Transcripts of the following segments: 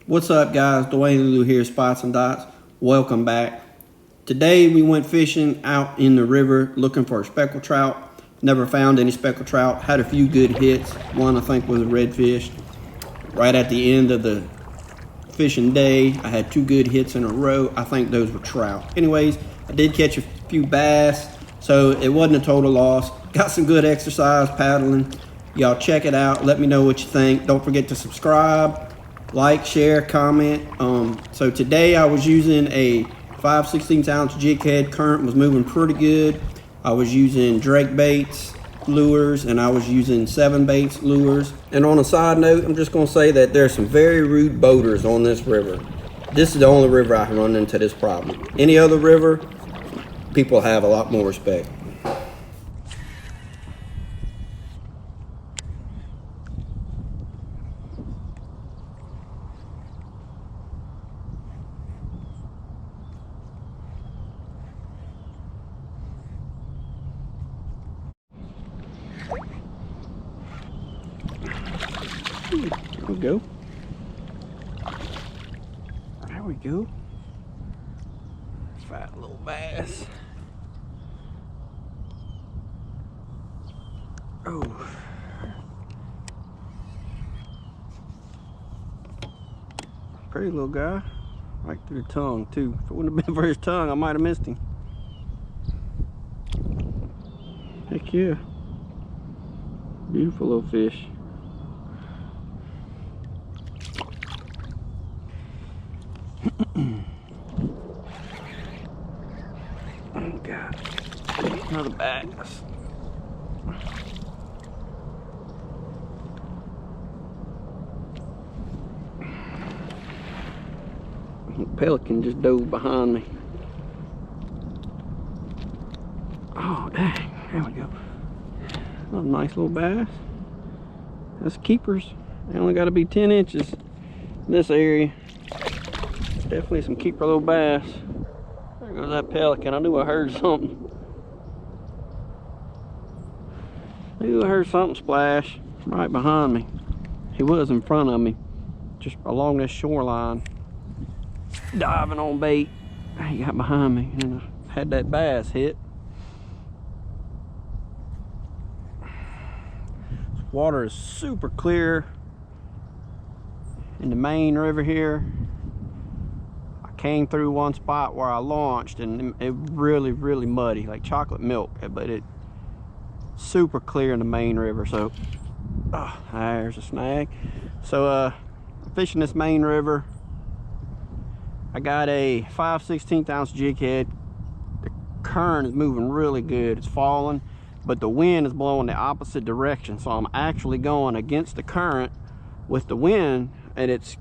What's up, guys? Dwayne Lulu here, Spots and Dots. Welcome back. Today we went fishing out in the river looking for a speckled trout. Never found any speckled trout. Had a few good hits. One I think was a redfish. Right at the end of the fishing day, I had 2 good hits in a row. I think those were trout. Anyways, I did catch a few bass, so it wasn't a total loss. Got some good exercise paddling. Y'all check it out. Let me know what you think. Don't forget to subscribe, like, share, comment. So today I was using a 5/16 ounce jig head. Current was moving pretty good. I was using Drake baits lures, and I was using 7 baits lures. And on a side note, I'm just going to say that there's some very rude boaters on this river. This is the only river I run into this problem. Any other river, people have a lot more respect. There we go. There we go. Fat little bass. Oh. Pretty little guy. Right through the tongue, too. If it wouldn't have been for his tongue, I might have missed him. Heck yeah. Beautiful little fish. Oh God, another bass. The pelican just dove behind me. Oh dang, there we go. Another nice little bass. That's keepers. They only got to be 10 inches in this area. Definitely some keeper little bass. There goes that pelican. I knew I heard something. I heard something splash right behind me. He was in front of me, just along this shoreline, diving on bait. He got behind me and I had that bass hit. This water is super clear in the main river here. Came through one spot where I launched and it really muddy, like chocolate milk, but it super clear in the main river. So there's a snag. So fishing this main river, I got a 5/16 ounce jig head. The current is moving really good. It's falling, but the wind is blowing the opposite direction, so I'm actually going against the current with the wind, and it's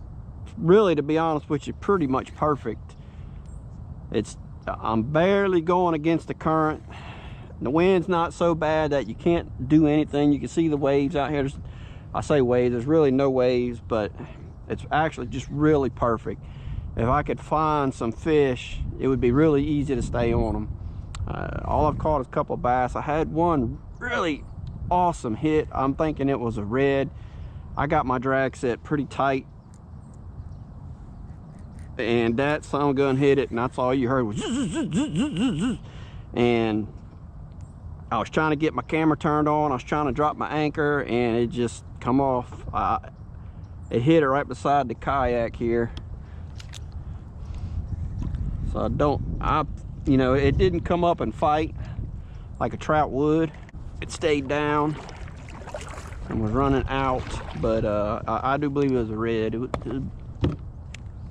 really, to be honest with you, pretty much perfect. I'm barely going against the current. The wind's not so bad that you can't do anything. You can see the waves out here. I say waves, there's really no waves, but it's actually just really perfect. If I could find some fish, it would be really easy to stay on them. All I've caught is a couple of bass. I had one really awesome hit. I'm thinking it was a red. I got my drag set pretty tight, and that son gun hit it, and that's all you heard was zzz. And I was trying to get my camera turned on. I was trying to drop my anchor, and it just come off. It hit it right beside the kayak here. So you know, it didn't come up and fight like a trout would. It stayed down and was running out, but I do believe it was a red. It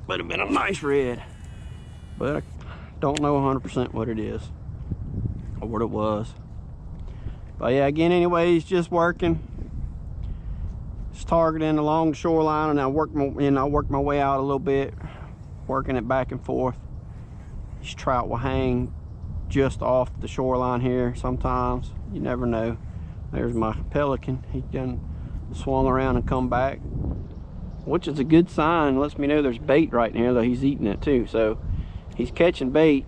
would have been a nice red, but I don't know 100% what it is or what it was. But yeah, again, anyways, just working, just targeting along the shoreline, and I work my way out a little bit, working it back and forth. These trout will hang just off the shoreline here sometimes. You never know. There's my pelican. He done swung around and come back, which is a good sign. Lets me know there's bait right in here, though he's eating it too. So he's catching bait,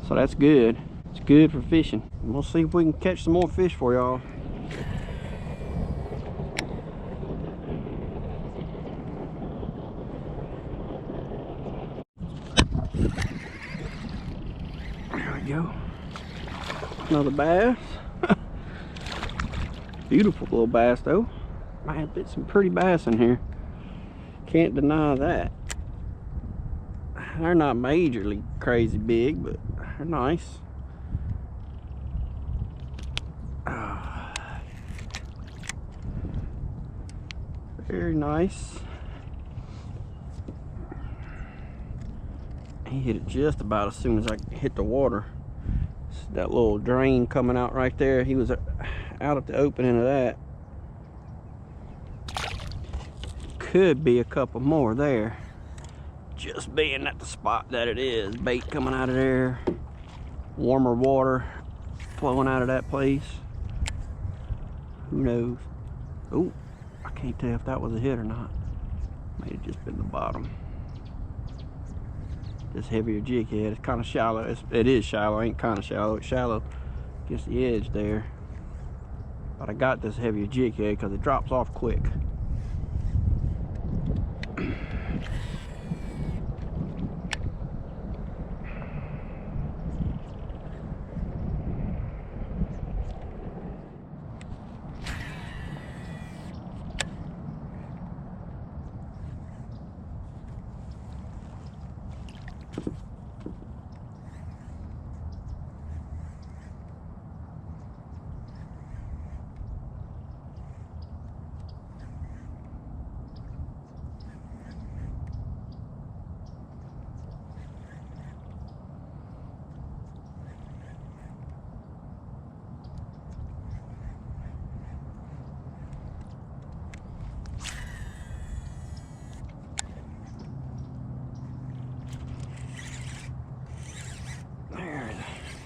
so that's good. It's good for fishing. And we'll see if we can catch some more fish for y'all. go. Another bass. Beautiful little bass though. Man, there's some pretty bass in here. Can't deny that. They're not majorly crazy big, but they're nice. Very nice. He hit it just about as soon as I hit the water. That little drain coming out right there, he was out at the opening of that. Could be a couple more there, just being at the spot that it is. Bait coming out of there, warmer water flowing out of that place. Who knows? Oh, I can't tell if that was a hit or not. May have just been the bottom. This heavier jig head, it's kind of shallow. It is shallow, ain't kind of shallow, it's shallow against the edge there. But I got this heavier jig head because it drops off quick.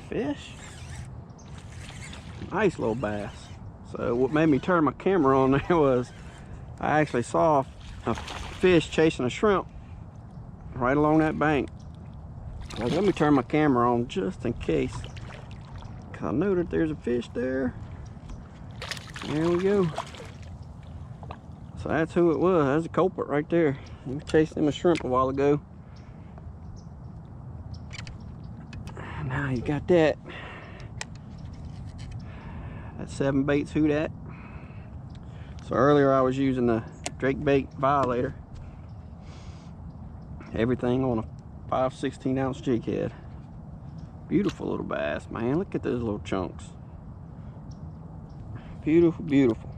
Fish. Nice little bass. So what made me turn my camera on there was I actually saw a fish chasing a shrimp right along that bank. So let me turn my camera on just in case, because I know that there's a fish there. There we go. So that's who it was. That's a culprit right there. He was chasing him a shrimp a while ago. Now you got that. That's 7 baits, who dat. So earlier I was using the Drake bait violator. Everything on a 5/16 ounce jig head. Beautiful little bass, man. Look at those little chunks. Beautiful, beautiful.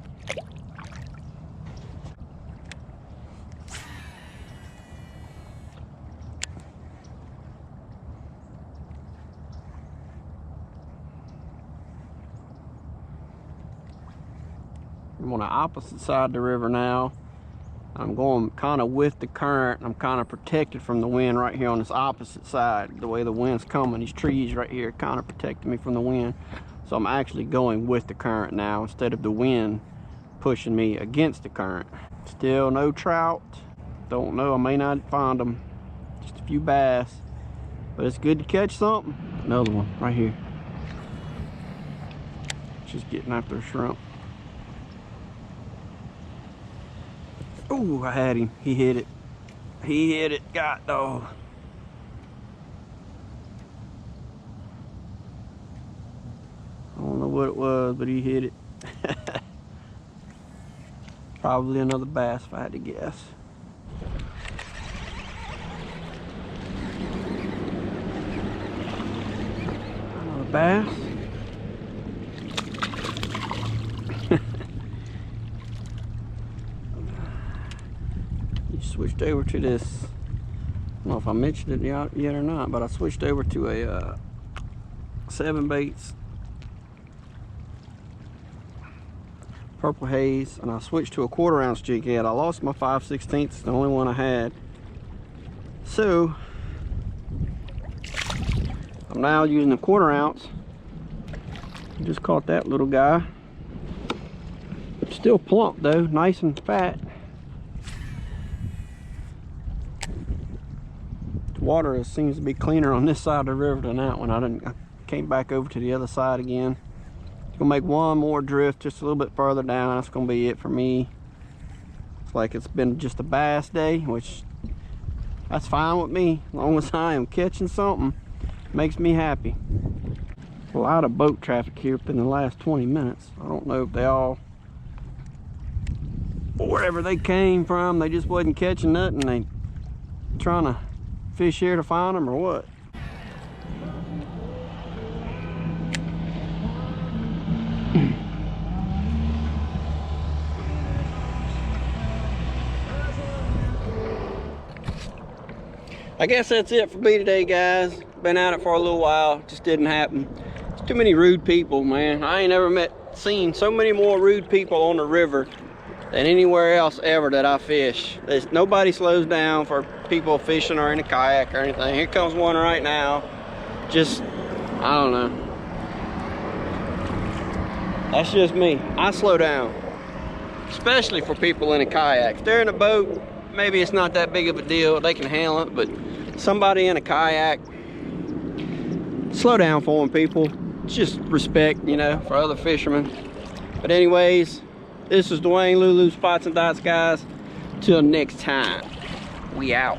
I'm on the opposite side of the river now. I'm going kind of with the current. I'm kind of protected from the wind right here on this opposite side. The way the wind's coming, these trees right here kind of protecting me from the wind. So I'm actually going with the current now instead of the wind pushing me against the current. Still no trout. Don't know, I may not find them. Just a few bass. But it's good to catch something. Another one right here. Just getting after a shrimp. Oh, I had him. He hit it. He hit it. God dog. I don't know what it was, but he hit it. Probably another bass if I had to guess. Another bass. Switched over to this. I don't know if I mentioned it yet or not, but I switched over to a 7 baits purple haze, and I switched to a 1/4 ounce jig head. I lost my 5/16, it's the only one I had. So I'm now using a 1/4 ounce. Just caught that little guy. Still plump though, nice and fat. Water seems to be cleaner on this side of the river than that one. I came back over to the other side again. Gonna make one more drift just a little bit further down. That's gonna be it for me. It's like it's been just a bass day, which that's fine with me as long as I am catching something. Makes me happy. a lot of boat traffic here in the last 20 minutes. I don't know if they all, wherever they came from, they just wasn't catching nothing. They trying to fish here to find them or what. I guess that's it for me today, guys. Been at it for a little while, just didn't happen. It's too many rude people, man. I ain't ever seen so many more rude people on the river than anywhere else ever that I fish. Nobody slows down for people fishing or in a kayak or anything. Here comes one right now. Just, I don't know. That's just me. I slow down, especially for people in a kayak. If they're in a boat, maybe it's not that big of a deal. They can handle it, but somebody in a kayak, slow down for them, people. It's just respect, you know, for other fishermen. But anyways, this is Dwayne Lulu Spots and Dots, guys. Till next time, we out.